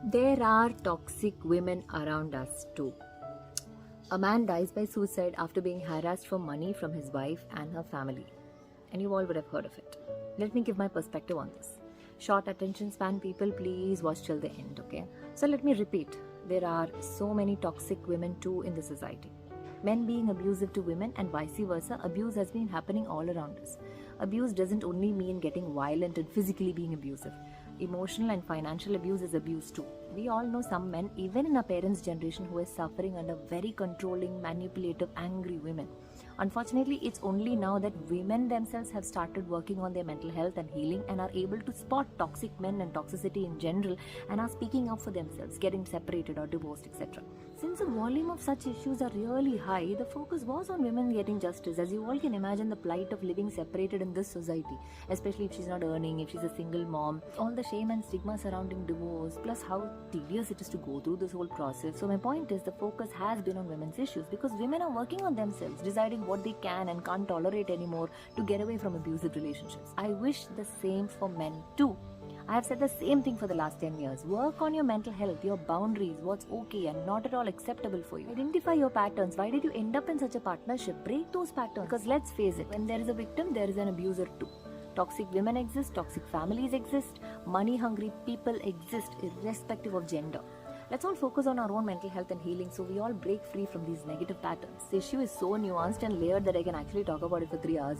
There are toxic women around us too. A man dies by suicide after being harassed for money from his wife and her family. And you all would have heard of it. Let me give my perspective on this. Short attention span people, please watch till the end, okay? So let me repeat. There are so many toxic women too in the society. Men being abusive to women and vice versa, abuse has been happening all around us. Abuse doesn't only mean getting violent and physically being abusive. Emotional and financial abuse is abuse too. We all know some men, even in our parents' generation, who are suffering under very controlling, manipulative, angry women. Unfortunately, it's only now that women themselves have started working on their mental health and healing and are able to spot toxic men and toxicity in general and are speaking up for themselves, getting separated or divorced, etc. Since the volume of such issues are really high, the focus was on women getting justice. As you all can imagine the plight of living separated in this society, especially if she's not earning, if she's a single mom, all the shame and stigma surrounding divorce, plus how tedious it is to go through this whole process. So my point is the focus has been on women's issues because women are working on themselves, deciding what they can and can't tolerate anymore to get away from abusive relationships. I wish the same for men too. I have said the same thing for the last 10 years. Work on your mental health, your boundaries, what's okay and not at all acceptable for you. Identify your patterns. Why did you end up in such a partnership? Break those patterns. Because let's face it, when there is a victim, there is an abuser too. Toxic women exist, toxic families exist, money-hungry people exist irrespective of gender. Let's all focus on our own mental health and healing so we all break free from these negative patterns. The issue is so nuanced and layered that I can actually talk about it for 3 hours,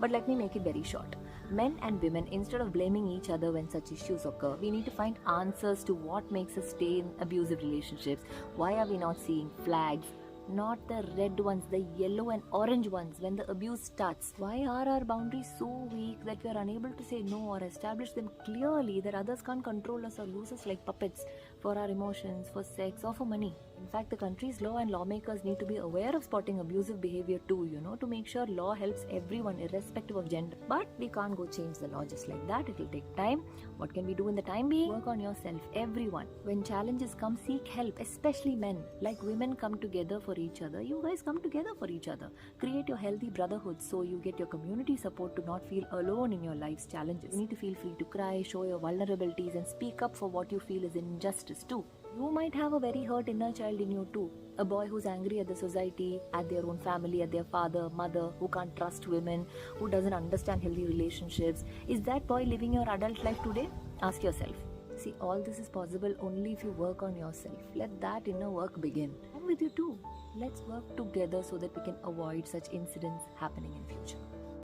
But let me make it very short. Men and women, instead of blaming each other when such issues occur, we need to find answers to what makes us stay in abusive relationships. Why are we not seeing flags? Not the red ones, the yellow and orange ones when the abuse starts. Why are our boundaries so weak that we are unable to say no or establish them clearly that others can't control us or use us like puppets for our emotions, for sex or for money? In fact, the country's law and lawmakers need to be aware of spotting abusive behavior too, to make sure law helps everyone irrespective of gender. But we can't go change the law just like that. It will take time. What can we do in the time being? Work on yourself, everyone. When challenges come, seek help, especially men. Like women come together for each other, you guys come together for each other. Create your healthy brotherhood so you get your community support to not feel alone in your life's challenges. You need to feel free to cry, show your vulnerabilities and speak up for what you feel is injustice too. You might have a very hurt inner child in you too. A boy who's angry at the society, at their own family, at their father, mother, who can't trust women, who doesn't understand healthy relationships. Is that boy living your adult life today? Ask yourself. See, all this is possible only if you work on yourself. Let that inner work begin. And with you too. Let's work together so that we can avoid such incidents happening in future.